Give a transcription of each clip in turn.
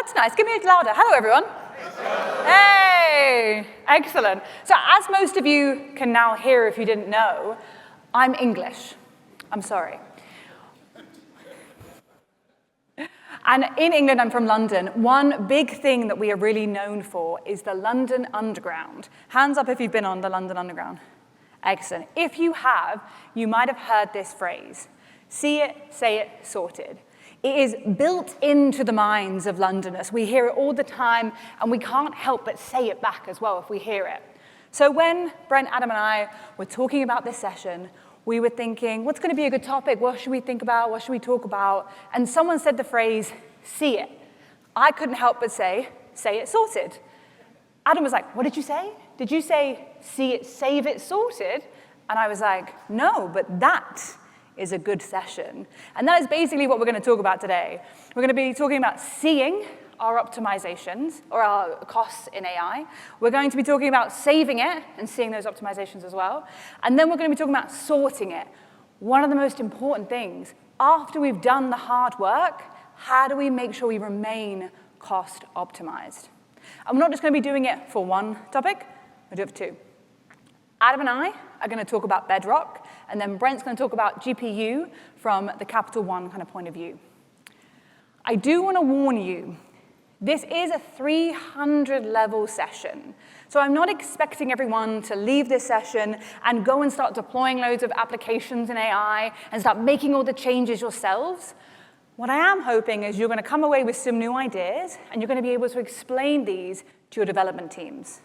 that's nice. Give me it louder. Hello, everyone. Hey, excellent. So as most of you can now hear if you didn't know, I'm English. I'm sorry. And in England, I'm from London. One big thing that we are really known for is the London Underground. Hands up if you've been on the London Underground. Excellent. If you have, you might have heard this phrase. See it, say it, sorted. It is built into the minds of Londoners. We hear it all the time, and we can't help but say it back as well if we hear it. So when Brent, Adam, and I were talking about this session, we were thinking, what's going to be a good topic? What should we think about? What should we talk about? And someone said the phrase, see it. I couldn't help but say it, sorted. Adam was like, what did you say? Did you say, see it, save it, sorted? And I was like, no, but that is a good session. And that is basically what we're going to talk about today. We're going to be talking about seeing our optimizations, or our costs in AI. We're going to be talking about saving it and seeing those optimizations as well. And then we're going to be talking about sorting it. One of the most important things, after we've done the hard work, how do we make sure we remain cost optimized? And we're not just going to be doing it for one topic, we'll do it for two. Adam and I are going to talk about Bedrock, and then Brent's going to talk about GPU from the Captial One kind of point of view. I do want to warn you, this is a 300-level session. So I'm not expecting everyone to leave this session and go and start deploying loads of applications in AI and start making all the changes yourselves. What I am hoping is you're going to come away with some new ideas, and you're going to be able to explain these to your development teams.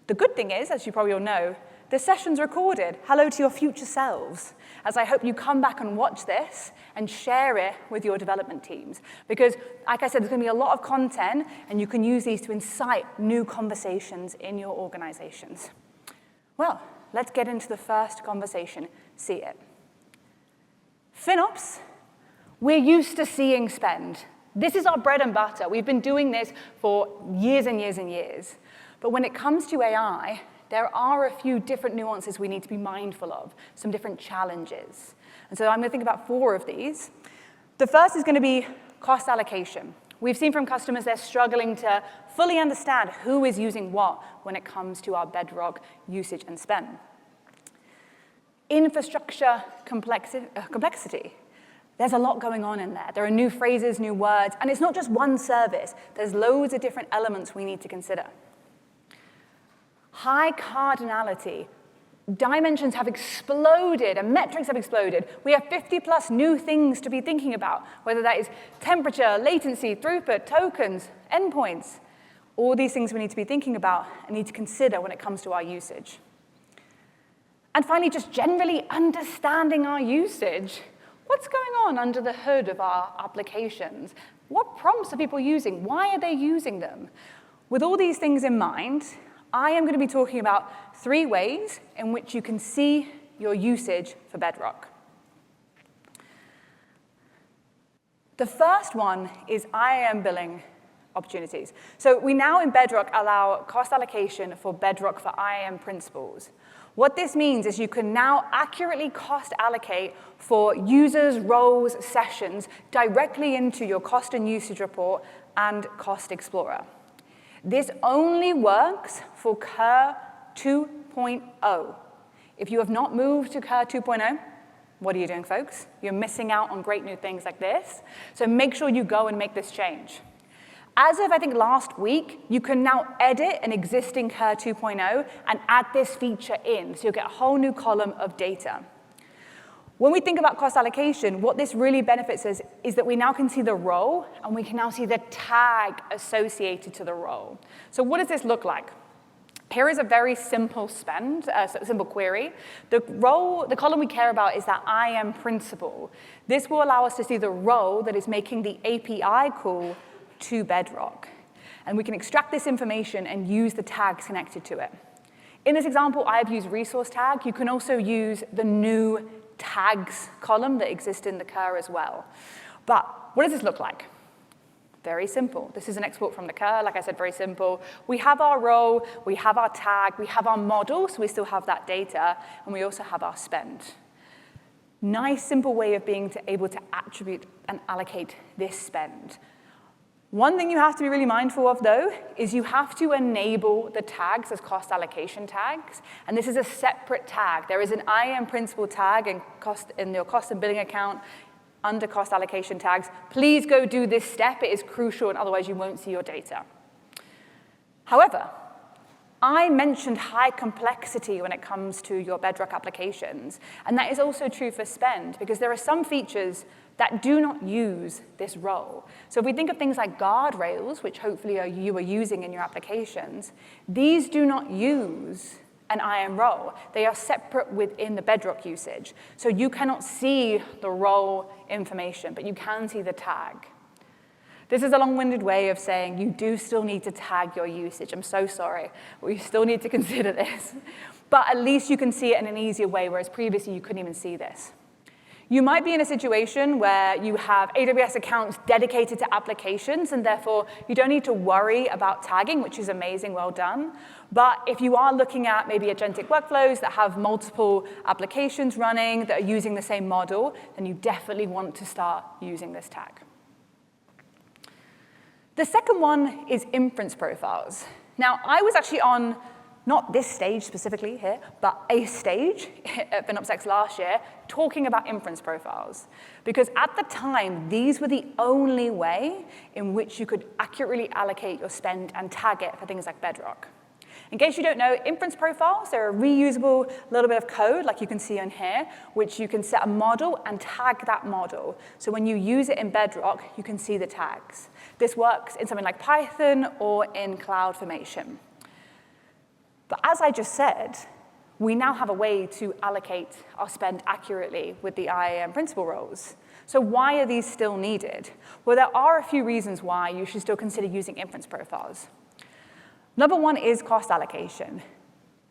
The good thing is, as you probably all know, this session's recorded. Hello to your future selves, as I hope you come back and watch this and share it with your development teams. Because, like I said, there's going to be a lot of content, and you can use these to incite new conversations in your organizations. Well, let's get into the first conversation. See it. FinOps, we're used to seeing spend. This is our bread and butter. We've been doing this for years and years and years. But when it comes to AI, there are a few different nuances we need to be mindful of, some different challenges. And so I'm going to think about 4 of these. The first is going to be cost allocation. We've seen from customers they're struggling to fully understand who is using what when it comes to our Bedrock usage and spend. Infrastructure complexity. There's a lot going on in there. There are new phrases, new words, and it's not just one service. There's loads of different elements we need to consider. High cardinality. Dimensions have exploded, and metrics have exploded. We have 50+ new things to be thinking about, whether that is temperature, latency, throughput, tokens, endpoints. All these things we need to be thinking about and need to consider when it comes to our usage. And finally, just generally understanding our usage. What's going on under the hood of our applications? What prompts are people using? Why are they using them? With all these things in mind, I am going to be talking about 3 ways in which you can see your usage for Bedrock. The first one is IAM billing opportunities. So we now in Bedrock allow cost allocation for Bedrock for IAM principles. What this means is you can now accurately cost allocate for users, roles, sessions directly into your cost and usage report and Cost Explorer. This only works for CUR 2.0. If you have not moved to CUR 2.0, what are you doing, folks? You're missing out on great new things like this. So make sure you go and make this change. As of, I think, last week, you can now edit an existing CUR 2.0 and add this feature in. So you'll get a whole new column of data. When we think about cost allocation, what this really benefits us is that we now can see the role, and we can now see the tag associated to the role. So what does this look like? Here is a very simple simple query. The column we care about is that IAM principal. This will allow us to see the role that is making the API call to Bedrock. And we can extract this information and use the tags connected to it. In this example, I have used resource tag. You can also use the new tags column that exists in the CUR as well. But what does this look like? Very simple. This is an export from the CUR. Like I said, very simple. We have our role, we have our tag, we have our model, so we still have that data, and we also have our spend. Nice, simple way of being able to attribute and allocate this spend. One thing you have to be really mindful of, though, is you have to enable the tags as cost allocation tags. And this is a separate tag. There is an IAM principal tag in your cost and billing account under cost allocation tags. Please go do this step. It is crucial, and otherwise you won't see your data. However, I mentioned high complexity when it comes to your Bedrock applications. And that is also true for spend, because there are some features that do not use this role. So if we think of things like guardrails, which hopefully you are using in your applications, these do not use an IAM role. They are separate within the Bedrock usage. So you cannot see the role information, but you can see the tag. This is a long-winded way of saying you do still need to tag your usage. I'm so sorry. We still need to consider this. But at least you can see it in an easier way, whereas previously you couldn't even see this. You might be in a situation where you have AWS accounts dedicated to applications, and therefore you don't need to worry about tagging, which is amazing, well done. But if you are looking at maybe agentic workflows that have multiple applications running that are using the same model, then you definitely want to start using this tag. The second one is inference profiles. Now, I was actually on not this stage specifically here, but a stage at FinOps last year talking about inference profiles. Because at the time, these were the only way in which you could accurately allocate your spend and tag it for things like Bedrock. In case you don't know, inference profiles, they're a reusable little bit of code, like you can see on here, which you can set a model and tag that model. So when you use it in Bedrock, you can see the tags. This works in something like Python or in CloudFormation. But as I just said, we now have a way to allocate our spend accurately with the IAM principal roles. So why are these still needed? Well, there are a few reasons why you should still consider using inference profiles. Number one is cost allocation.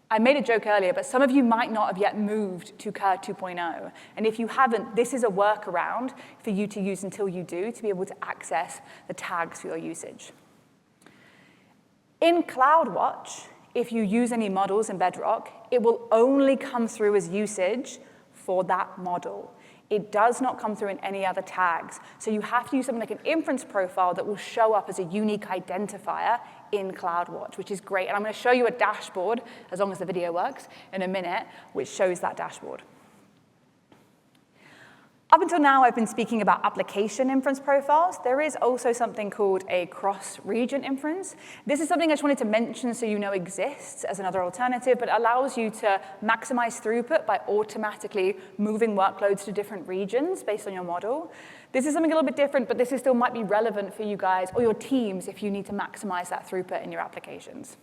I made a joke earlier, but some of you might not have yet moved to CUR 2.0. And if you haven't, this is a workaround for you to use until you do to be able to access the tags for your usage. In CloudWatch, if you use any models in Bedrock, it will only come through as usage for that model. It does not come through in any other tags. So you have to use something like an inference profile that will show up as a unique identifier in CloudWatch, which is great. And I'm going to show you a dashboard, as long as the video works, in a minute, which shows that dashboard. Up until now, I've been speaking about application inference profiles. There is also something called a cross-region inference. This is something I just wanted to mention so you know exists as another alternative, but allows you to maximize throughput by automatically moving workloads to different regions based on your model. This is something a little bit different, but this still might be relevant for you guys or your teams if you need to maximize that throughput in your applications.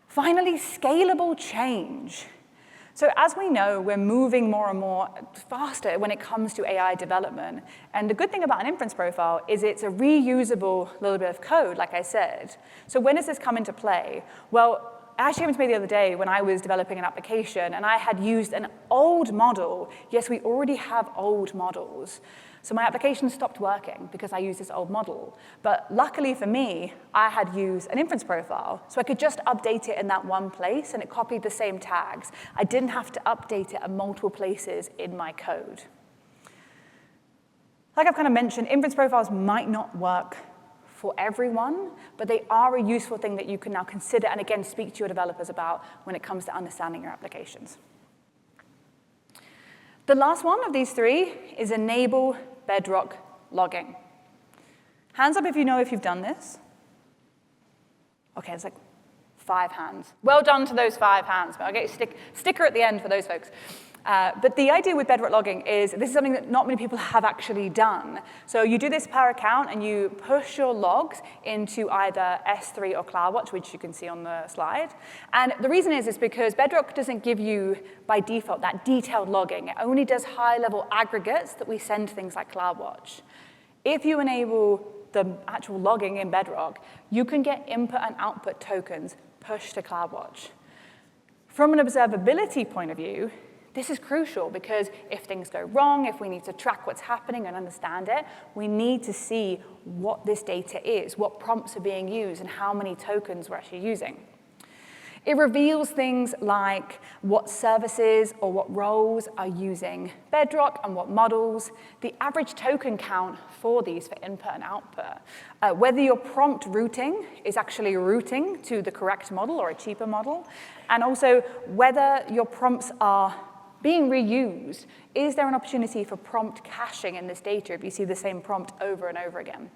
Finally, scalable change. So as we know, we're moving more and more faster when it comes to AI development. And the good thing about an inference profile is it's a reusable little bit of code, like I said. So when does this come into play? Well, it actually happened to me the other day when I was developing an application, and I had used an old model. Yes, we already have old models. So my application stopped working because I used this old model. But luckily for me, I had used an inference profile. So I could just update it in that one place, and it copied the same tags. I didn't have to update it at multiple places in my code. Like I've kind of mentioned, inference profiles might not work for everyone, but they are a useful thing that you can now consider and, again, speak to your developers about when it comes to understanding your applications. The last one of these three is enable Bedrock logging. Hands up if you know if you've done this. OK, it's like 5 hands. Well done to those 5 hands. But I'll get a sticker at the end for those folks. But the idea with Bedrock logging is this is something that not many people have actually done. So you do this per account, and you push your logs into either S3 or CloudWatch, which you can see on the slide. And the reason is because Bedrock doesn't give you, by default, that detailed logging. It only does high-level aggregates that we send to things like CloudWatch. If you enable the actual logging in Bedrock, you can get input and output tokens pushed to CloudWatch. From an observability point of view, this is crucial because if things go wrong, if we need to track what's happening and understand it, we need to see what this data is, what prompts are being used, and how many tokens we're actually using. It reveals things like what services or what roles are using Bedrock and what models, the average token count for these for input and output, whether your prompt routing is actually routing to the correct model or a cheaper model, and also whether your prompts are being reused. Is there an opportunity for prompt caching in this data if you see the same prompt over and over again?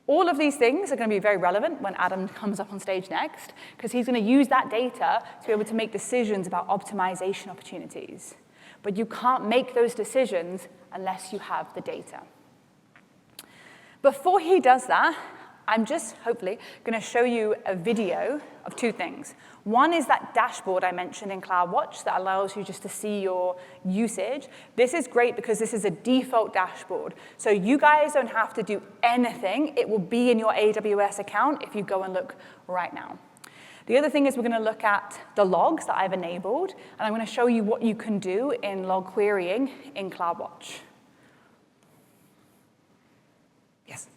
All of these things are going to be very relevant when Adam comes up on stage next, because he's going to use that data to be able to make decisions about optimization opportunities. But you can't make those decisions unless you have the data. Before he does that, I'm just, hopefully, going to show you a video of two things. One is that dashboard I mentioned in CloudWatch that allows you just to see your usage. This is great because this is a default dashboard. So you guys don't have to do anything. It will be in your AWS account if you go and look right now. The other thing is we're going to look at the logs that I've enabled, and I'm going to show you what you can do in log querying in CloudWatch. Yes.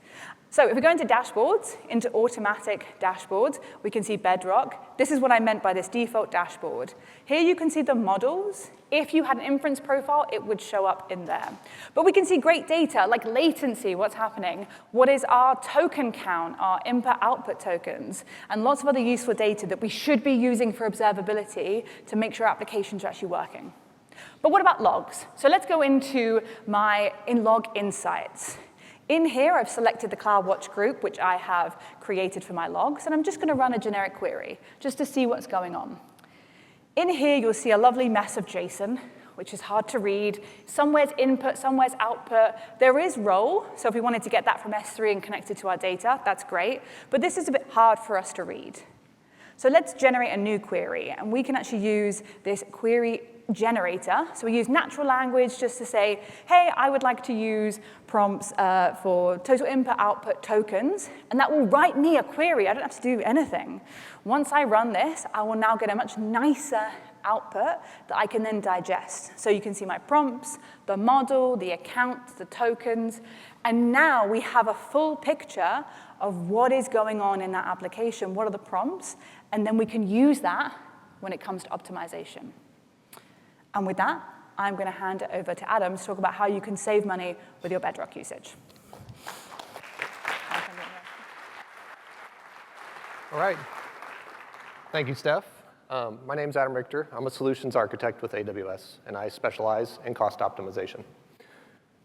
So if we go into dashboards, into automatic dashboards, we can see Bedrock. This is what I meant by this default dashboard. Here you can see the models. If you had an inference profile, it would show up in there. But we can see great data, like latency, what's happening, what is our token count, our input-output tokens, and lots of other useful data that we should be using for observability to make sure applications are actually working. But what about logs? So let's go into my log insights. In here, I've selected the CloudWatch group, which I have created for my logs, and I'm just going to run a generic query just to see what's going on. In here, you'll see a lovely mess of JSON, which is hard to read. Somewhere's input, somewhere's output. There is role, so if we wanted to get that from S3 and connect it to our data, that's great. But this is a bit hard for us to read. So let's generate a new query, and we can actually use this query generator. So we use natural language just to say, hey, I would like to use prompts for total input-output tokens, and that will write me a query. I don't have to do anything. Once I run this, I will now get a much nicer output that I can then digest. So you can see my prompts, the model, the account, the tokens, and now we have a full picture of what is going on in that application, what are the prompts, and then we can use that when it comes to optimization. And with that, I'm going to hand it over to Adam to talk about how you can save money with your Bedrock usage. All right. Thank you, Steph. My name's Adam Richter. I'm a solutions architect with AWS, and I specialize in cost optimization.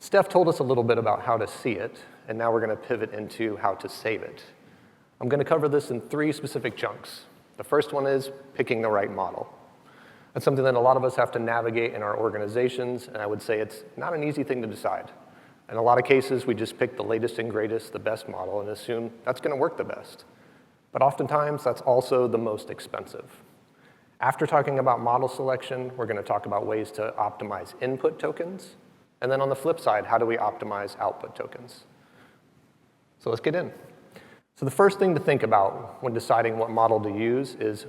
Steph told us a little bit about how to see it, and now we're going to pivot into how to save it. I'm going to cover this in 3 specific chunks. The first one is picking the right model. That's something that a lot of us have to navigate in our organizations, and I would say it's not an easy thing to decide. In a lot of cases, we just pick the latest and greatest, the best model, and assume that's going to work the best. But oftentimes, that's also the most expensive. After talking about model selection, we're going to talk about ways to optimize input tokens, and then on the flip side, how do we optimize output tokens? So let's get in. So the first thing to think about when deciding what model to use is,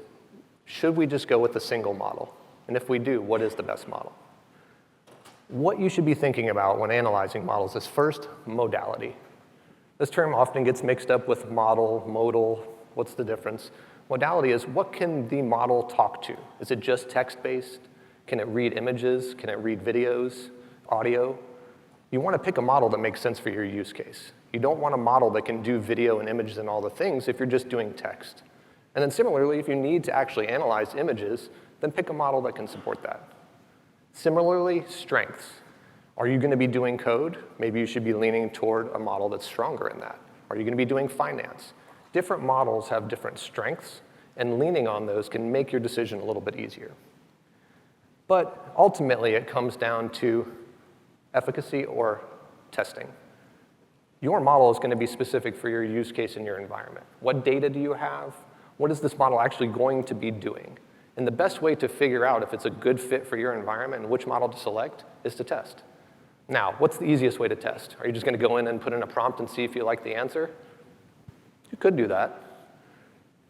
should we just go with a single model? And if we do, what is the best model? What you should be thinking about when analyzing models is first, modality. This term often gets mixed up with model, modal. What's the difference? Modality is, what can the model talk to? Is it just text-based? Can it read images? Can it read videos, audio? You want to pick a model that makes sense for your use case. You don't want a model that can do video and images and all the things if you're just doing text. And then similarly, if you need to actually analyze images, then pick a model that can support that. Similarly, strengths. Are you going to be doing code? Maybe you should be leaning toward a model that's stronger in that. Are you going to be doing finance? Different models have different strengths, and leaning on those can make your decision a little bit easier. But ultimately, it comes down to efficacy or testing. Your model is going to be specific for your use case in your environment. What data do you have? What is this model actually going to be doing? And the best way to figure out if it's a good fit for your environment and which model to select is to test. Now, what's the easiest way to test? Are you just going to go in and put in a prompt and see if you like the answer? You could do that.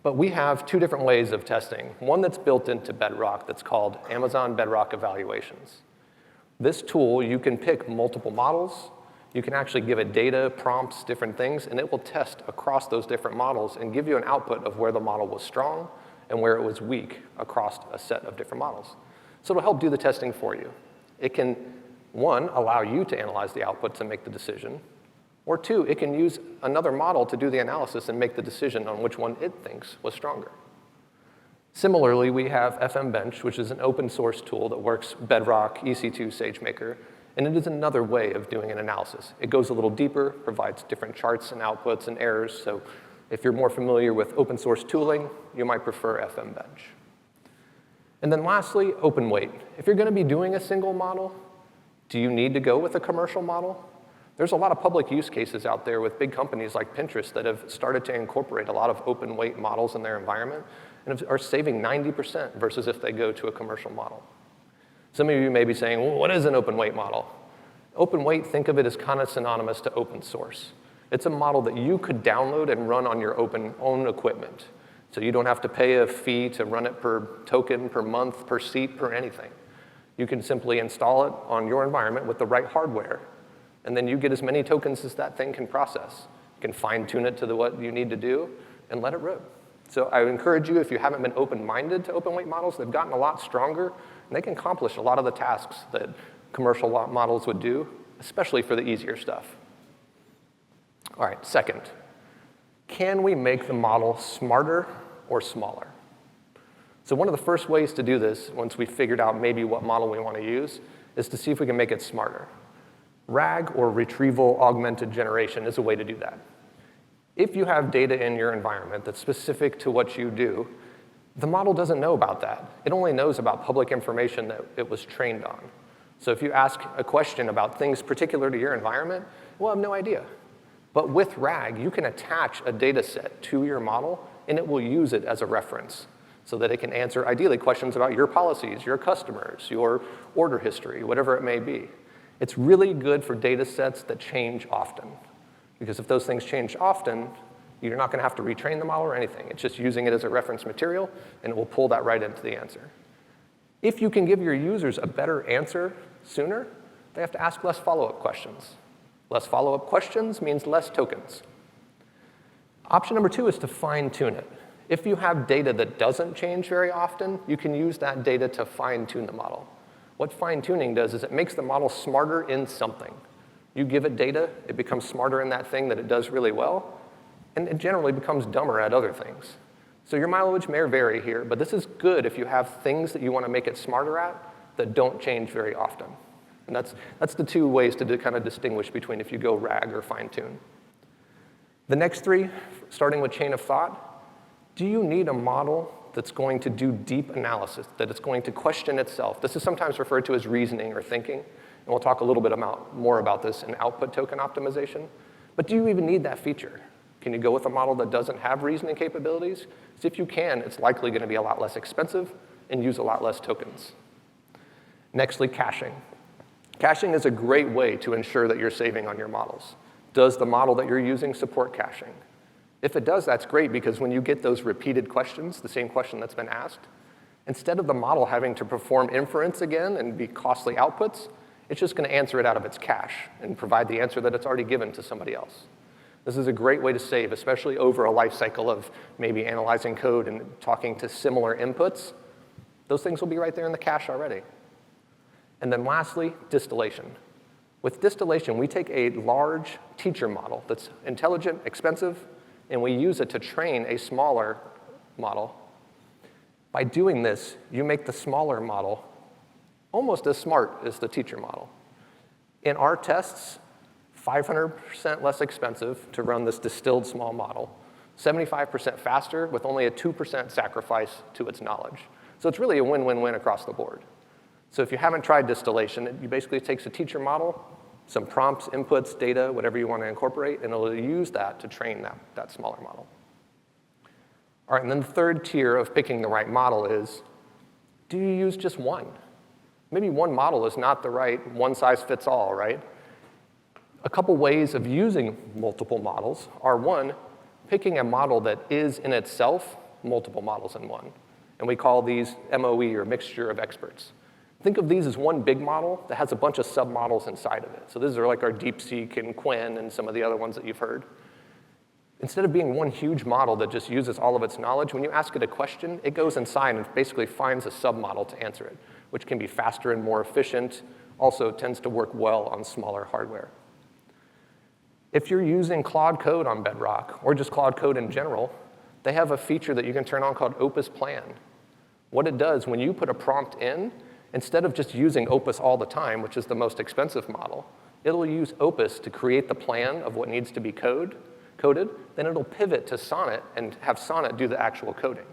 But we have 2 different ways of testing. One that's built into Bedrock that's called Amazon Bedrock Evaluations. This tool, you can pick multiple models. You can actually give it data, prompts, different things, and it will test across those different models and give you an output of where the model was strong and where it was weak across a set of different models. So it'll help do the testing for you. It can, one, allow you to analyze the outputs and make the decision, or two, it can use another model to do the analysis and make the decision on which one it thinks was stronger. Similarly, we have FMBench, which is an open source tool that works Bedrock, EC2, SageMaker, and it is another way of doing an analysis. It goes a little deeper, provides different charts and outputs and errors, so if you're more familiar with open source tooling, you might prefer FMBench. And then lastly, open weight. If you're gonna be doing a single model, do you need to go with a commercial model? There's a lot of public use cases out there with big companies like Pinterest that have started to incorporate a lot of open weight models in their environment and are saving 90% versus if they go to a commercial model. Some of you may be saying, well, what is an open weight model? Open weight, think of it as kind of synonymous to open source. It's a model that you could download and run on your own equipment. So you don't have to pay a fee to run it per token, per month, per seat, per anything. You can simply install it on your environment with the right hardware. And then you get as many tokens as that thing can process. You can fine tune it to what you need to do and let it rip. So I would encourage you, if you haven't been open-minded to open weight models, they've gotten a lot stronger, and they can accomplish a lot of the tasks that commercial models would do, especially for the easier stuff. All right, second, can we make the model smarter or smaller? So one of the first ways to do this, once we've figured out maybe what model we want to use, is to see if we can make it smarter. RAG, or retrieval augmented generation, is a way to do that. If you have data in your environment that's specific to what you do, the model doesn't know about that. It only knows about public information that it was trained on. So if you ask a question about things particular to your environment, we'll have no idea. But with RAG, you can attach a data set to your model, and it will use it as a reference so that it can answer, ideally, questions about your policies, your customers, your order history, whatever it may be. It's really good for data sets that change often, because if those things change often, you're not going to have to retrain the model or anything. It's just using it as a reference material, and it will pull that right into the answer. If you can give your users a better answer sooner, they have to ask less follow-up questions. Less follow-up questions means less tokens. Option number two is to fine-tune it. If you have data that doesn't change very often, you can use that data to fine-tune the model. What fine-tuning does is it makes the model smarter in something. You give it data, it becomes smarter in that thing that it does really well, and it generally becomes dumber at other things. So your mileage may vary here, but this is good if you have things that you want to make it smarter at that don't change very often. And that's the two ways to kind of distinguish between if you go RAG or fine-tune. The next three, starting with chain of thought, do you need a model that's going to do deep analysis, that it's going to question itself? This is sometimes referred to as reasoning or thinking, and we'll talk a little bit more about this in output token optimization. But do you even need that feature? Can you go with a model that doesn't have reasoning capabilities? So if you can, it's likely going to be a lot less expensive and use a lot less tokens. Nextly, caching. Caching is a great way to ensure that you're saving on your models. Does the model that you're using support caching? If it does, that's great, because when you get those repeated questions, the same question that's been asked, instead of the model having to perform inference again and be costly outputs, it's just going to answer it out of its cache and provide the answer that it's already given to somebody else. This is a great way to save, especially over a life cycle of maybe analyzing code and talking to similar inputs. Those things will be right there in the cache already. And then lastly, distillation. With distillation, we take a large teacher model that's intelligent, expensive, and we use it to train a smaller model. By doing this, you make the smaller model almost as smart as the teacher model. In our tests, 500% less expensive to run this distilled small model, 75% faster with only a 2% sacrifice to its knowledge. So it's really a win-win-win across the board. So if you haven't tried distillation, it basically takes a teacher model, some prompts, inputs, data, whatever you want to incorporate, and it'll use that to train that smaller model. All right, and then the third tier of picking the right model is, do you use just one? Maybe one model is not the right one-size-fits-all, right? A couple ways of using multiple models are, one, picking a model that is in itself multiple models in one. And we call these MOE, or mixture of experts. Think of these as one big model that has a bunch of submodels inside of it. So these are like our DeepSeek and Qwen and some of the other ones that you've heard. Instead of being one huge model that just uses all of its knowledge, when you ask it a question, it goes inside and basically finds a submodel to answer it, which can be faster and more efficient, also tends to work well on smaller hardware. If you're using Claude Code on Bedrock, or just Claude Code in general, they have a feature that you can turn on called Opus Plan. What it does, when you put a prompt in, instead of just using Opus all the time, which is the most expensive model, it'll use Opus to create the plan of what needs to be coded, then it'll pivot to Sonnet and have Sonnet do the actual coding.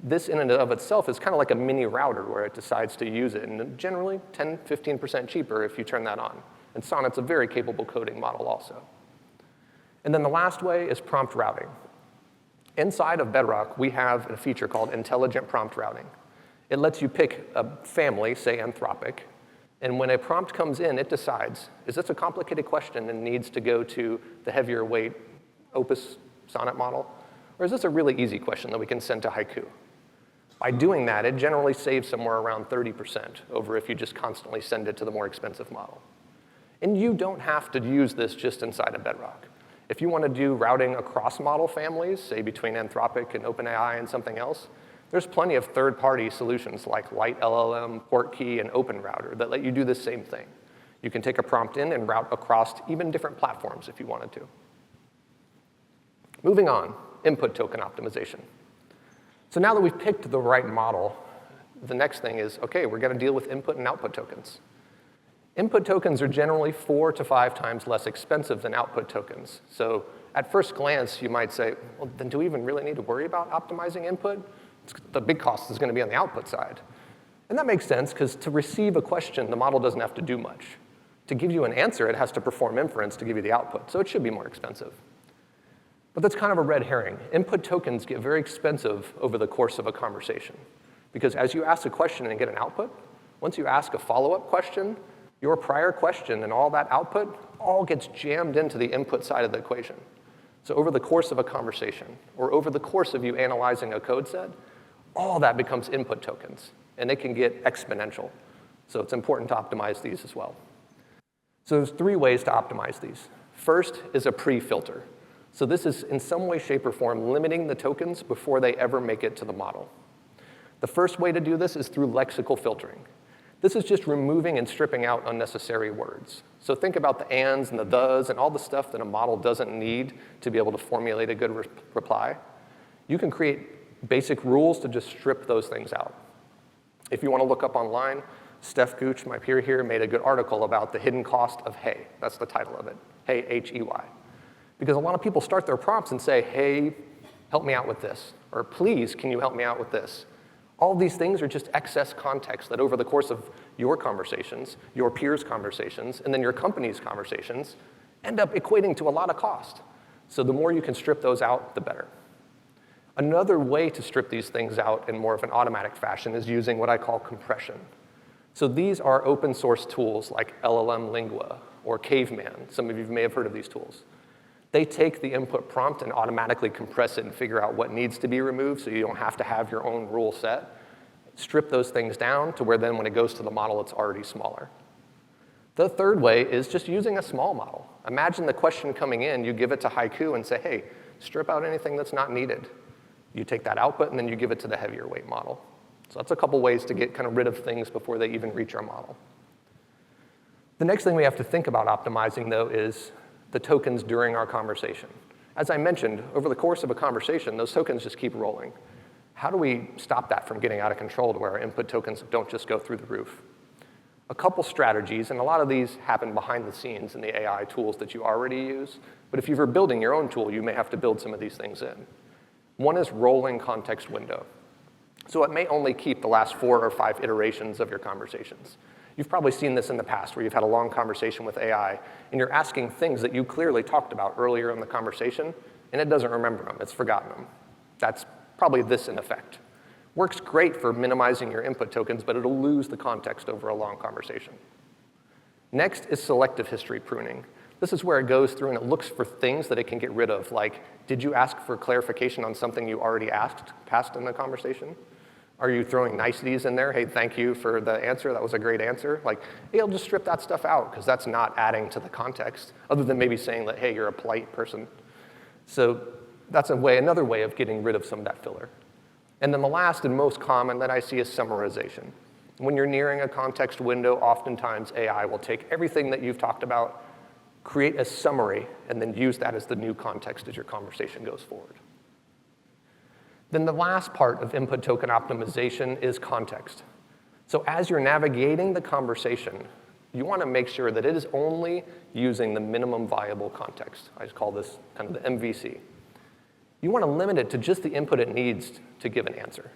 This in and of itself is kind of like a mini router where it decides to use it, and generally 10, 15% cheaper if you turn that on. And Sonnet's a very capable coding model also. And then the last way is prompt routing. Inside of Bedrock, we have a feature called intelligent prompt routing. It lets you pick a family, say Anthropic, and when a prompt comes in, it decides, is this a complicated question and needs to go to the heavier weight Opus Sonnet model? Or is this a really easy question that we can send to Haiku? By doing that, it generally saves somewhere around 30% over if you just constantly send it to the more expensive model. And you don't have to use this just inside of Bedrock. If you want to do routing across model families, say between Anthropic and OpenAI and something else, there's plenty of third-party solutions like Light LLM, Portkey, and OpenRouter that let you do the same thing. You can take a prompt in and route across even different platforms if you wanted to. Moving on, input token optimization. So now that we've picked the right model, the next thing is, OK, we're going to deal with input and output tokens. Input tokens are generally 4 to 5 times less expensive than output tokens. So at first glance, you might say, well, then do we even really need to worry about optimizing input? The big cost is going to be on the output side. And that makes sense, because to receive a question, the model doesn't have to do much. To give you an answer, it has to perform inference to give you the output. So it should be more expensive. But that's kind of a red herring. Input tokens get very expensive over the course of a conversation. Because as you ask a question and get an output, once you ask a follow-up question, your prior question and all that output all gets jammed into the input side of the equation. So over the course of a conversation, or over the course of you analyzing a code set, all that becomes input tokens, and they can get exponential. So it's important to optimize these as well. So there's 3 ways to optimize these. First is a pre-filter. So this is in some way, shape, or form limiting the tokens before they ever make it to the model. The first way to do this is through lexical filtering. This is just removing and stripping out unnecessary words. So think about the ands and the thes and all the stuff that a model doesn't need to be able to formulate a good reply. You can create basic rules to just strip those things out. If you want to look up online, Steph Gooch, my peer here, made a good article about the hidden cost of hey. That's the title of it, hey, H-E-Y. Because a lot of people start their prompts and say, hey, help me out with this, or please, can you help me out with this? All these things are just excess context that over the course of your conversations, your peers' conversations, and then your company's conversations end up equating to a lot of cost. So the more you can strip those out, the better. Another way to strip these things out in more of an automatic fashion is using what I call compression. So these are open source tools like LLM Lingua or Caveman. Some of you may have heard of these tools. They take the input prompt and automatically compress it and figure out what needs to be removed so you don't have to have your own rule set. Strip those things down to where then when it goes to the model, it's already smaller. The third way is just using a small model. Imagine the question coming in, you give it to Haiku and say, hey, strip out anything that's not needed. You take that output and then you give it to the heavier weight model. So that's a couple ways to get kind of rid of things before they even reach our model. The next thing we have to think about optimizing, though, is the tokens during our conversation. As I mentioned, over the course of a conversation, those tokens just keep rolling. How do we stop that from getting out of control to where our input tokens don't just go through the roof? A couple strategies, and a lot of these happen behind the scenes in the AI tools that you already use, but if you were building your own tool, you may have to build some of these things in. One is rolling context window. So it may only keep the last 4 or 5 iterations of your conversations. You've probably seen this in the past where you've had a long conversation with AI, and you're asking things that you clearly talked about earlier in the conversation, and it doesn't remember them. It's forgotten them. That's probably this in effect. Works great for minimizing your input tokens, but it'll lose the context over a long conversation. Next is selective history pruning. This is where it goes through and it looks for things that it can get rid of, like, did you ask for clarification on something you already passed in the conversation? Are you throwing niceties in there? Hey, thank you for the answer. That was a great answer. Like, hey, I'll just strip that stuff out because that's not adding to the context, other than maybe saying that, hey, you're a polite person. So that's another way of getting rid of some of that filler. And then the last and most common that I see is summarization. When you're nearing a context window, oftentimes AI will take everything that you've talked about, create a summary, and then use that as the new context as your conversation goes forward. Then the last part of input token optimization is context. So as you're navigating the conversation, you want to make sure that it is only using the minimum viable context. I just call this kind of the MVC. You want to limit it to just the input it needs to give an answer.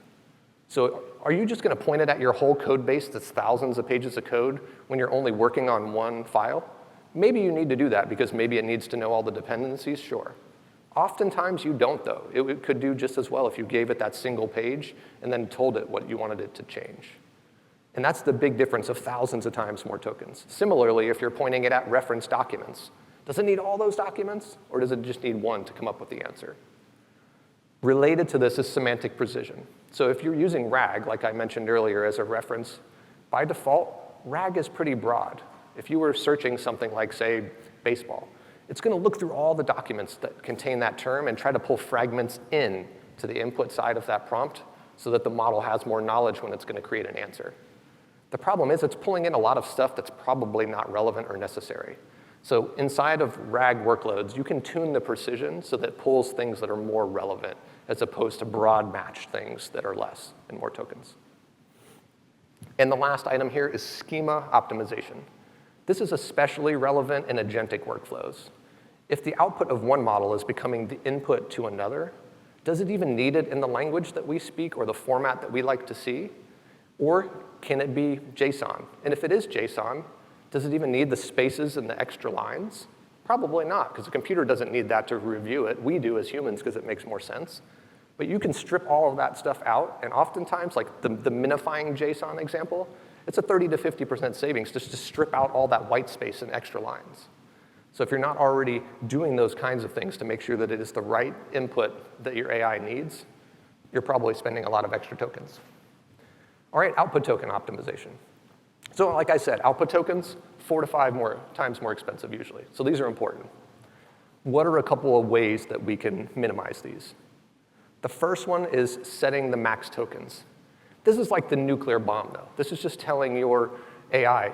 So are you just going to point it at your whole code base that's thousands of pages of code when you're only working on one file? Maybe you need to do that because maybe it needs to know all the dependencies, sure. Oftentimes you don't, though. It could do just as well if you gave it that single page and then told it what you wanted it to change. And that's the big difference of thousands of times more tokens. Similarly, if you're pointing it at reference documents, does it need all those documents, or does it just need one to come up with the answer? Related to this is semantic precision. So if you're using RAG, like I mentioned earlier, as a reference, by default, RAG is pretty broad. If you were searching something like, say, baseball, it's going to look through all the documents that contain that term and try to pull fragments in to the input side of that prompt so that the model has more knowledge when it's going to create an answer. The problem is it's pulling in a lot of stuff that's probably not relevant or necessary. So inside of RAG workloads, you can tune the precision so that it pulls things that are more relevant as opposed to broad match things that are less and more tokens. And the last item here is schema optimization. This is especially relevant in agentic workflows. If the output of one model is becoming the input to another, does it even need it in the language that we speak or the format that we like to see? Or can it be JSON? And if it is JSON, does it even need the spaces and the extra lines? Probably not, because the computer doesn't need that to review it. We do as humans because it makes more sense. But you can strip all of that stuff out, and oftentimes, like the minifying JSON example, it's a 30 to 50% savings just to strip out all that white space and extra lines. So if you're not already doing those kinds of things to make sure that it is the right input that your AI needs, you're probably spending a lot of extra tokens. All right, output token optimization. So like I said, output tokens, 4 to 5 times more expensive usually. So these are important. What are a couple of ways that we can minimize these? The first one is setting the max tokens. This is like the nuclear bomb, though. This is just telling your AI,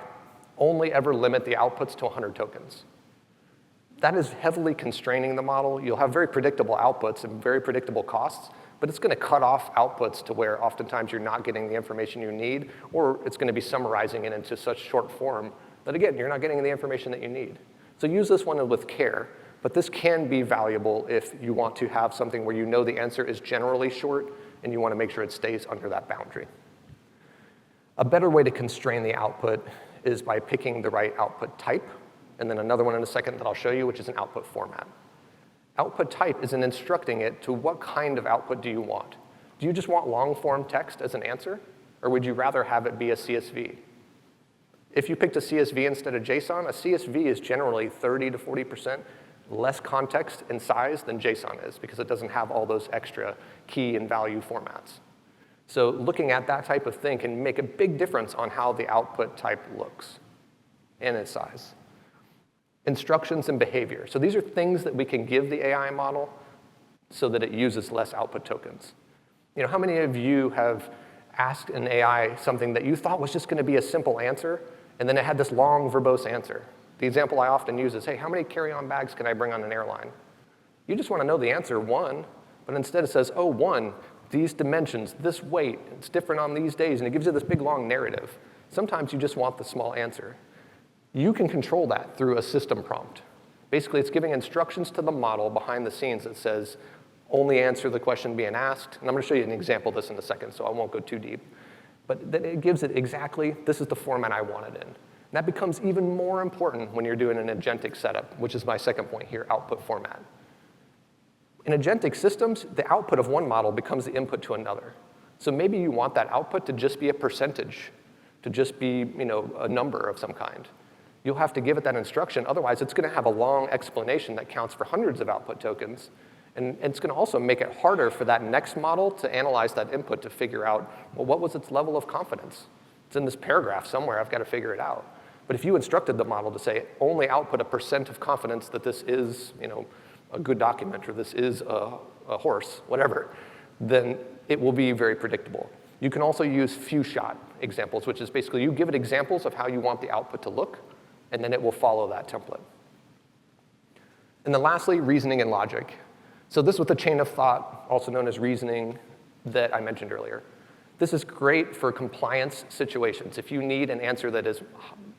only ever limit the outputs to 100 tokens. That is heavily constraining the model. You'll have very predictable outputs and very predictable costs, but it's going to cut off outputs to where oftentimes you're not getting the information you need, or it's going to be summarizing it into such short form that, again, you're not getting the information that you need. So use this one with care, but this can be valuable if you want to have something where you know the answer is generally short and you want to make sure it stays under that boundary. A better way to constrain the output is by picking the right output type, and then another one in a second that I'll show you, which is an output format. Output type is in instructing it to what kind of output do you want. Do you just want long-form text as an answer, or would you rather have it be a CSV? If you picked a CSV instead of JSON, a CSV is generally 30 to 40% less context and size than JSON is because it doesn't have all those extra key and value formats. So looking at that type of thing can make a big difference on how the output type looks and its size. Instructions and behavior. So these are things that we can give the AI model so that it uses less output tokens. You know, how many of you have asked an AI something that you thought was just going to be a simple answer, and then it had this long, verbose answer? The example I often use is, hey, how many carry-on bags can I bring on an airline? You just want to know the answer, 1, but instead it says, oh, 1, these dimensions, this weight, it's different on these days, and it gives you this big, long narrative. Sometimes you just want the small answer. You can control that through a system prompt. Basically, it's giving instructions to the model behind the scenes that says, only answer the question being asked. And I'm going to show you an example of this in a second, so I won't go too deep. But then it gives it exactly, this is the format I want it in. And that becomes even more important when you're doing an agentic setup, which is my second point here, output format. In agentic systems, the output of one model becomes the input to another. So maybe you want that output to just be a percentage, to just be, you know, a number of some kind. You'll have to give it that instruction. Otherwise, it's going to have a long explanation that counts for hundreds of output tokens. And it's going to also make it harder for that next model to analyze that input to figure out, well, what was its level of confidence? It's in this paragraph somewhere. I've got to figure it out. But if you instructed the model to say, only output a % of confidence that this is, you know, a good document, or this is a horse, whatever, then it will be very predictable. You can also use few-shot examples, which is basically you give it examples of how you want the output to look, and then it will follow that template. And then lastly, reasoning and logic. So this with the chain of thought, also known as reasoning, that I mentioned earlier. This is great for compliance situations. If you need an answer that is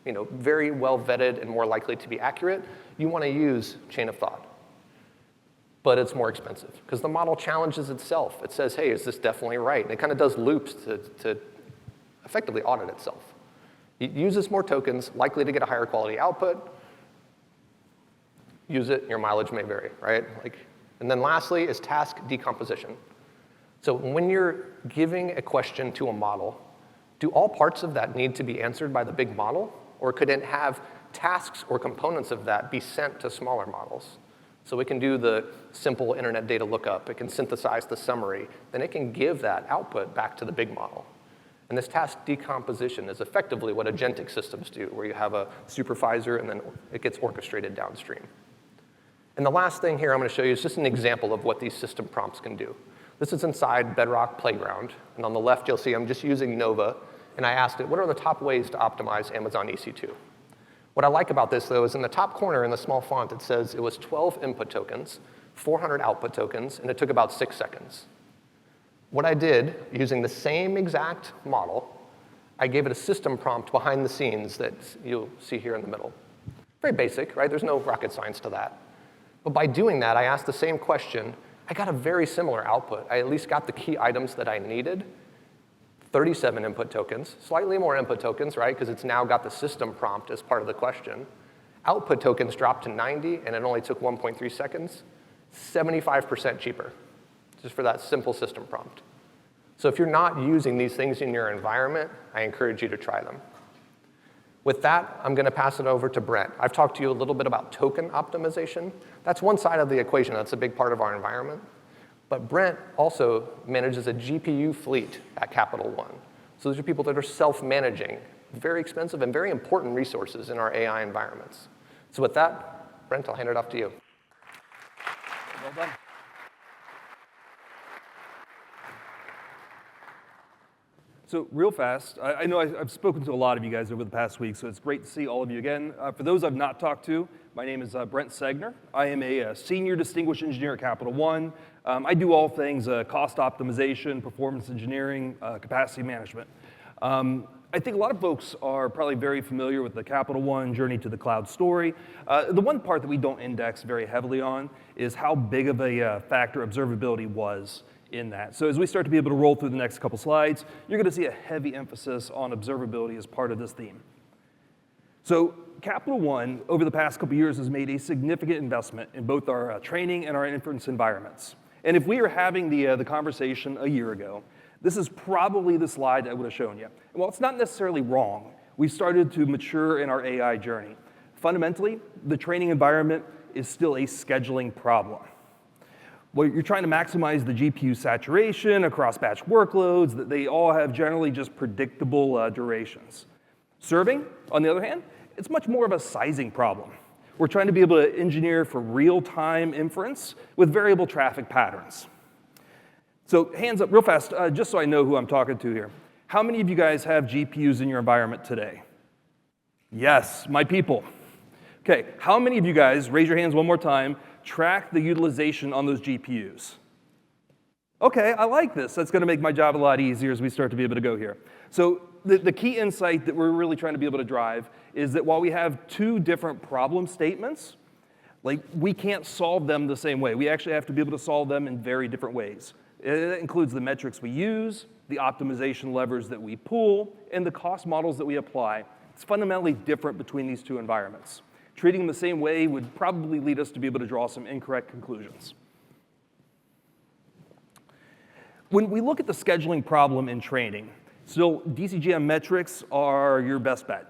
very well vetted and more likely to be accurate, you want to use chain of thought. But it's more expensive because the model challenges itself. It says, hey, is this definitely right? And it kind of does loops to effectively audit itself. It uses more tokens, likely to get a higher quality output. Use it, your mileage may vary, right? And then lastly is task decomposition. So when you're giving a question to a model, do all parts of that need to be answered by the big model? Or could it have tasks or components of that be sent to smaller models? So it can do the simple internet data lookup. It can synthesize the summary. Then it can give that output back to the big model. And this task decomposition is effectively what agentic systems do, where you have a supervisor and then it gets orchestrated downstream. And the last thing here I'm going to show you is just an example of what these system prompts can do. This is inside Bedrock Playground. And on the left, you'll see I'm just using Nova. And I asked it, what are the top ways to optimize Amazon EC2? What I like about this, though, is in the top corner in the small font, it says it was 12 input tokens, 400 output tokens, and it took about 6 seconds. What I did, using the same exact model, I gave it a system prompt behind the scenes that you'll see here in the middle. Very basic, right? There's no rocket science to that. But by doing that, I asked the same question. I got a very similar output. I at least got the key items that I needed. 37 input tokens, slightly more input tokens, right? Because it's now got the system prompt as part of the question. Output tokens dropped to 90, and it only took 1.3 seconds. 75% cheaper, just for that simple system prompt. So if you're not using these things in your environment, I encourage you to try them. With that, I'm going to pass it over to Brent. I've talked to you a little bit about token optimization. That's one side of the equation. That's a big part of our environment. But Brent also manages a GPU fleet at Capital One. So these are people that are self-managing very expensive and very important resources in our AI environments. So with that, Brent, I'll hand it off to you. Well done. So real fast, I know I've spoken to a lot of you guys over the past week, so it's great to see all of you again. For those I've not talked to, my name is Brent Segener. I am a senior distinguished engineer at Capital One. I do all things cost optimization, performance engineering, capacity management. I think a lot of folks are probably very familiar with the Capital One journey to the cloud story. The one part that we don't index very heavily on is how big of a factor observability was in that. So as we start to be able to roll through the next couple slides, you're going to see a heavy emphasis on observability as part of this theme. So Capital One, over the past couple years, has made a significant investment in both our training and our inference environments. And if we were having the conversation a year ago, this is probably the slide I would have shown you. And while it's not necessarily wrong, we started to mature in our AI journey. Fundamentally, the training environment is still a scheduling problem. Well, you're trying to maximize the GPU saturation across batch workloads, that they all have generally just predictable durations. Serving, on the other hand, it's much more of a sizing problem. We're trying to be able to engineer for real-time inference with variable traffic patterns. So hands up real fast, just so I know who I'm talking to here. How many of you guys have GPUs in your environment today? Yes, my people. Okay, how many of you guys, raise your hands one more time, track the utilization on those GPUs? Okay, I like this. That's going to make my job a lot easier as we start to be able to go here. So the key insight that we're really trying to be able to drive is that while we have two different problem statements, we can't solve them the same way. We actually have to be able to solve them in very different ways. It includes the metrics we use, the optimization levers that we pull, and the cost models that we apply. It's fundamentally different between these two environments. Treating them the same way would probably lead us to be able to draw some incorrect conclusions. When we look at the scheduling problem in training, still DCGM metrics are your best bet.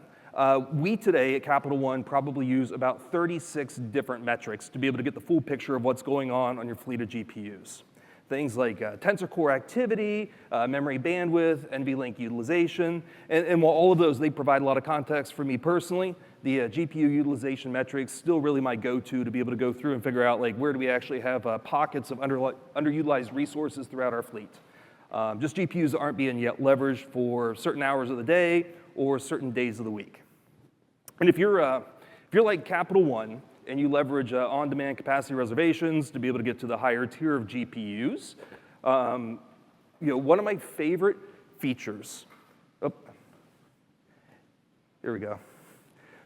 We today at Capital One probably use about 36 different metrics to be able to get the full picture of what's going on your fleet of GPUs. Things like tensor core activity, memory bandwidth, NVLink utilization. And while all of those, they provide a lot of context for me personally, the GPU utilization metrics still really my go-to to be able to go through and figure out like where do we actually have pockets of underutilized resources throughout our fleet. Just GPUs aren't being yet leveraged for certain hours of the day or certain days of the week. And if you're like Capital One and you leverage on-demand capacity reservations to be able to get to the higher tier of GPUs, one of my favorite features. Oh, here we go.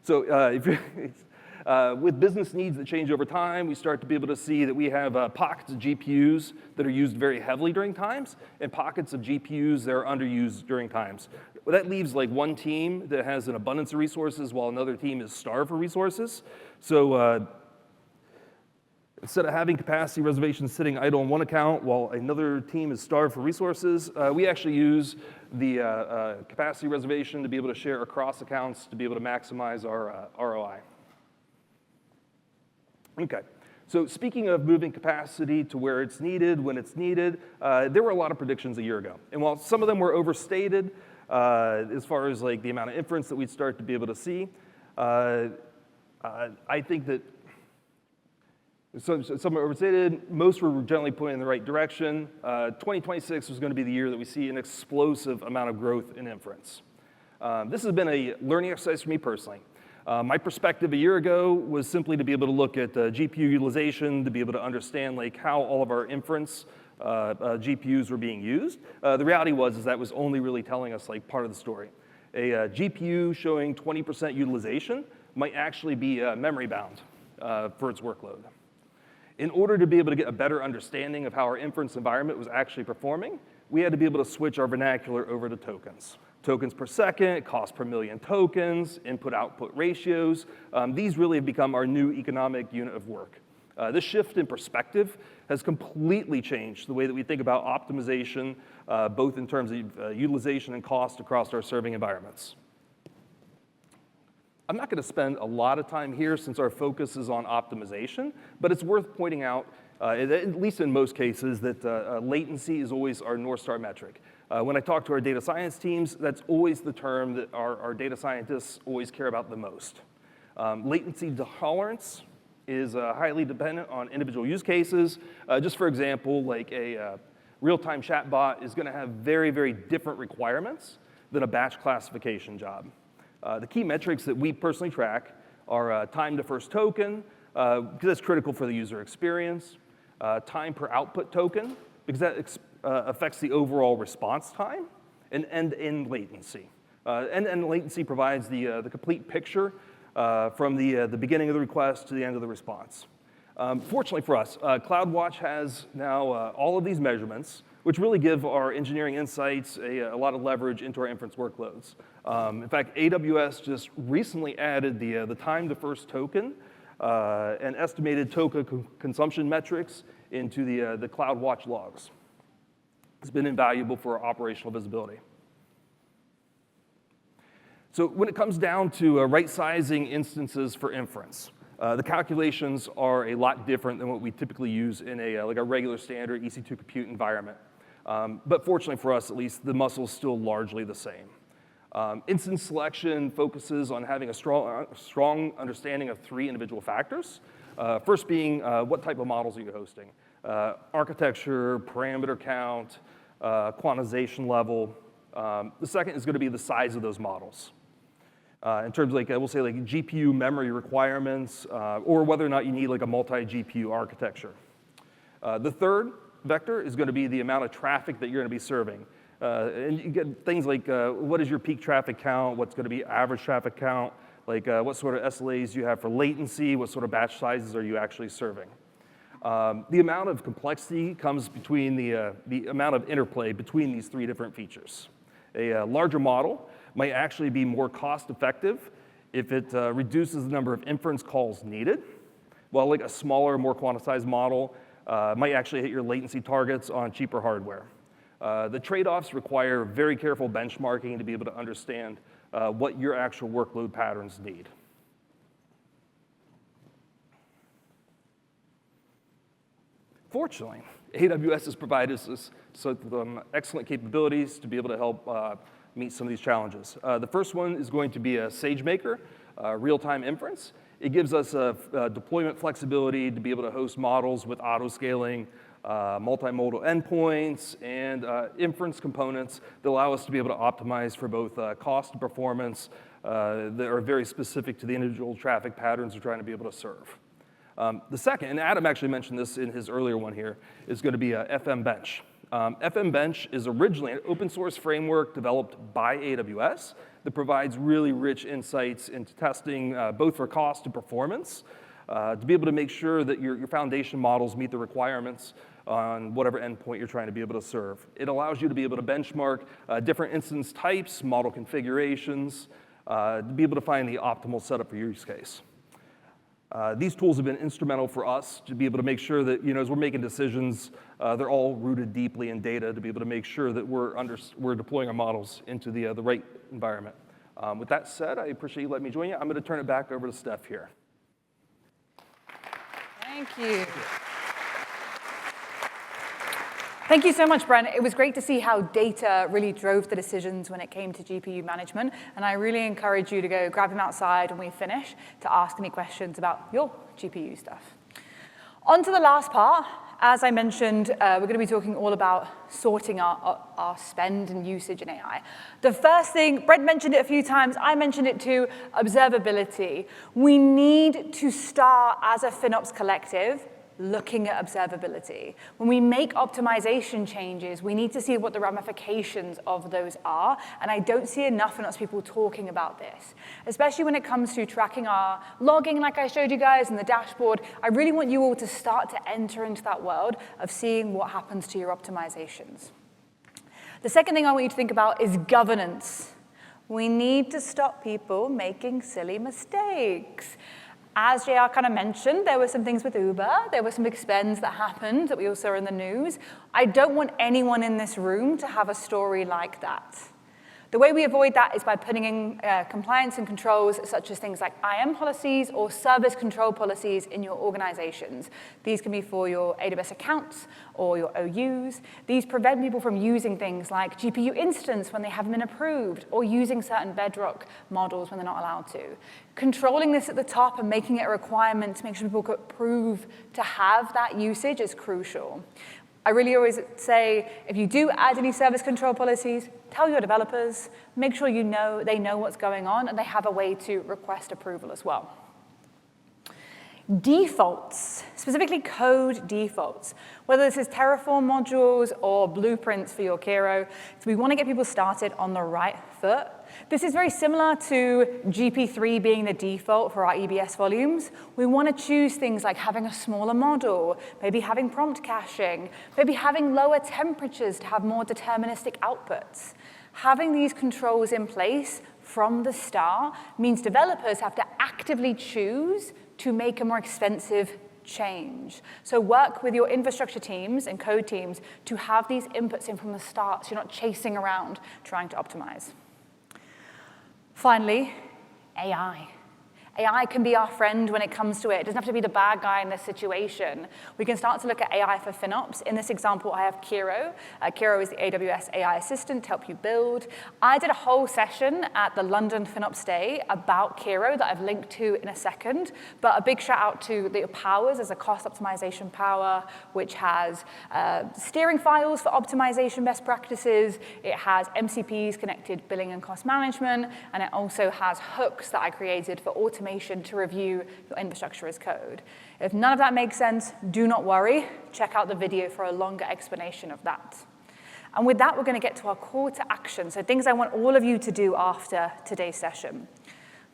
So with business needs that change over time, we start to be able to see that we have pockets of GPUs that are used very heavily during times and pockets of GPUs that are underused during times. Well, that leaves like one team that has an abundance of resources while another team is starved for resources. So instead of having capacity reservations sitting idle on one account while another team is starved for resources, we actually use the capacity reservation to be able to share across accounts to be able to maximize our ROI. Okay, so speaking of moving capacity to where it's needed, when it's needed, there were a lot of predictions a year ago. And while some of them were overstated, as far as like the amount of inference that we'd start to be able to see, I think that some are overstated, most were generally pointing in the right direction. 2026 was going to be the year that we see an explosive amount of growth in inference. This has been a learning exercise for me personally. My perspective a year ago was simply to be able to look at GPU utilization, to be able to understand like how all of our inference GPUs were being used. The reality was that was only really telling us like part of the story. A GPU showing 20% utilization might actually be memory bound for its workload. In order to be able to get a better understanding of how our inference environment was actually performing, we had to be able to switch our vernacular over to tokens. Tokens per second, cost per million tokens, input-output ratios. These really have become our new economic unit of work. This shift in perspective has completely changed the way that we think about optimization, both in terms of utilization and cost across our serving environments. I'm not going to spend a lot of time here since our focus is on optimization, but it's worth pointing out, at least in most cases, that latency is always our North Star metric. When I talk to our data science teams, that's always the term that our data scientists always care about the most. Latency tolerance is highly dependent on individual use cases. Just for example, like a real-time chatbot is going to have very, very different requirements than a batch classification job. The key metrics that we personally track are time to first token, because that's critical for the user experience, time per output token, because that affects the overall response time, and end-to-end latency. End-to-end latency provides the complete picture from the beginning of the request to the end of the response. Fortunately for us, CloudWatch has now all of these measurements, which really give our engineering insights a lot of leverage into our inference workloads. In fact, AWS just recently added the time to first token and estimated token consumption metrics into the CloudWatch logs. It's been invaluable for our operational visibility. So when it comes down to right-sizing instances for inference, the calculations are a lot different than what we typically use in a regular standard EC2 compute environment. But fortunately for us, at least, the muscle is still largely the same. Instance selection focuses on having a strong understanding of three individual factors. First being, what type of models are you hosting? Architecture, parameter count, quantization level. The second is going to be the size of those models. In terms of, like, we'll say, like GPU memory requirements, or whether or not you need like a multi-GPU architecture. The third vector is going to be the amount of traffic that you're going to be serving. And you get things like, what is your peak traffic count? What's going to be average traffic count? Like, what sort of SLAs do you have for latency? What sort of batch sizes are you actually serving? The amount of complexity comes between the amount of interplay between these three different features. A larger model might actually be more cost-effective if it reduces the number of inference calls needed, while like a smaller, more quantized model might actually hit your latency targets on cheaper hardware. The trade-offs require very careful benchmarking to be able to understand what your actual workload patterns need. Fortunately, AWS has provided us some excellent capabilities to be able to help meet some of these challenges. The first one is going to be a SageMaker, real-time inference. It gives us deployment flexibility to be able to host models with auto-scaling, multimodal endpoints, and inference components that allow us to be able to optimize for both cost and performance that are very specific to the individual traffic patterns we're trying to be able to serve. The second, and Adam actually mentioned this in his earlier one here, is going to be a FMBench. FMBench is originally an open source framework developed by AWS that provides really rich insights into testing, both for cost and performance, to be able to make sure that your foundation models meet the requirements on whatever endpoint you're trying to be able to serve. It allows you to be able to benchmark different instance types, model configurations, to be able to find the optimal setup for your use case. These tools have been instrumental for us to be able to make sure that, as we're making decisions, they're all rooted deeply in data to be able to make sure that we're deploying our models into the right environment. With that said, I appreciate you letting me join you. I'm going to turn it back over to Steph here. Thank you. Thank you so much, Brent. It was great to see how data really drove the decisions when it came to GPU management, and I really encourage you to go grab him outside when we finish to ask any questions about your GPU stuff. On to the last part. As I mentioned, we're going to be talking all about sorting our spend and usage in AI. The first thing, Brent mentioned it a few times, I mentioned it too, observability. We need to start as a FinOps collective looking at observability. When we make optimization changes, we need to see what the ramifications of those are, and I don't see enough FinOps people talking about this, especially when it comes to tracking our logging like I showed you guys in the dashboard. I really want you all to start to enter into that world of seeing what happens to your optimizations. The second thing I want you to think about is governance. We need to stop people making silly mistakes. As JR kind of mentioned, there were some things with Uber. There were some big spends that happened that we all saw in the news. I don't want anyone in this room to have a story like that. The way we avoid that is by putting in compliance and controls such as things like IAM policies or service control policies in your organizations. These can be for your AWS accounts or your OUs. These prevent people from using things like GPU instance when they haven't been approved or using certain Bedrock models when they're not allowed to. Controlling this at the top and making it a requirement to make sure people could approve to have that usage is crucial. I really always say, if you do add any service control policies, tell your developers, make sure they know what's going on, and they have a way to request approval as well. Defaults, specifically code defaults, whether this is Terraform modules or blueprints for your Kiro. So we want to get people started on the right foot. This is very similar to GP3 being the default for our EBS volumes. We want to choose things like having a smaller model, maybe having prompt caching, maybe having lower temperatures to have more deterministic outputs. Having these controls in place from the start means developers have to actively choose to make a more expensive change. So work with your infrastructure teams and code teams to have these inputs in from the start so you're not chasing around trying to optimize. Finally, AI. AI can be our friend when it comes to it. It doesn't have to be the bad guy in this situation. We can start to look at AI for FinOps. In this example, I have Kiro. Kiro is the AWS AI assistant to help you build. I did a whole session at the London FinOps Day about Kiro that I've linked to in a second. But a big shout out to the powers as a cost optimization power, which has steering files for optimization best practices. It has MCPs connected billing and cost management. And it also has hooks that I created for automation to review your infrastructure as code. If none of that makes sense, do not worry. Check out the video for a longer explanation of that. And with that, we're going to get to our call to action, so things I want all of you to do after today's session.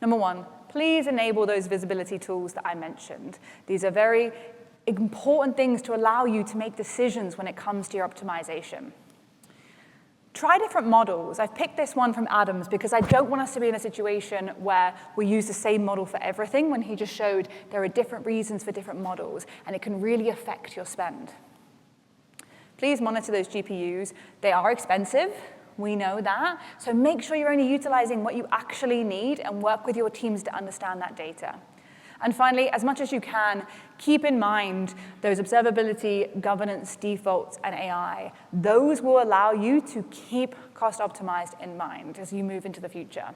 Number one, please enable those visibility tools that I mentioned. These are very important things to allow you to make decisions when it comes to your optimization. Try different models. I've picked this one from Adams because I don't want us to be in a situation where we use the same model for everything when he just showed there are different reasons for different models, and it can really affect your spend. Please monitor those GPUs. They are expensive. We know that. So make sure you're only utilizing what you actually need and work with your teams to understand that data. And finally, as much as you can, keep in mind those observability, governance, defaults, and AI. Those will allow you to keep cost optimized in mind as you move into the future.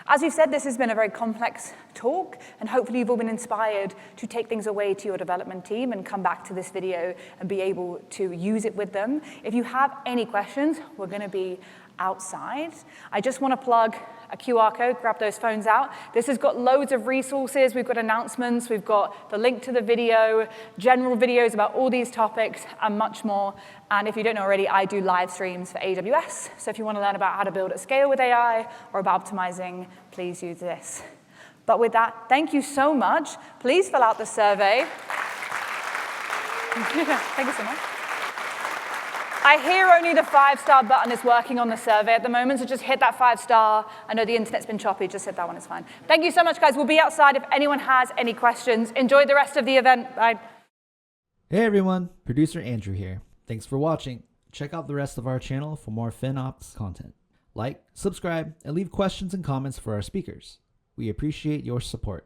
As we've said, this has been a very complex talk, and hopefully you've all been inspired to take things away to your development team and come back to this video and be able to use it with them. If you have any questions, we're going to be outside. I just want to plug a QR code, grab those phones out. This has got loads of resources. We've got announcements. We've got the link to the video, general videos about all these topics, and much more. And if you don't know already, I do live streams for AWS. So if you want to learn about how to build at scale with AI or about optimizing, please use this. But with that, thank you so much. Please fill out the survey. Thank you so much. I hear only the 5-star button is working on the survey at the moment, so just hit that 5-star. I know the internet's been choppy, just hit that one, it's fine. Thank you so much, guys. We'll be outside if anyone has any questions. Enjoy the rest of the event. Bye. Hey everyone, producer Andrew here. Thanks for watching. Check out the rest of our channel for more FinOps content. Like, subscribe, and leave questions and comments for our speakers. We appreciate your support.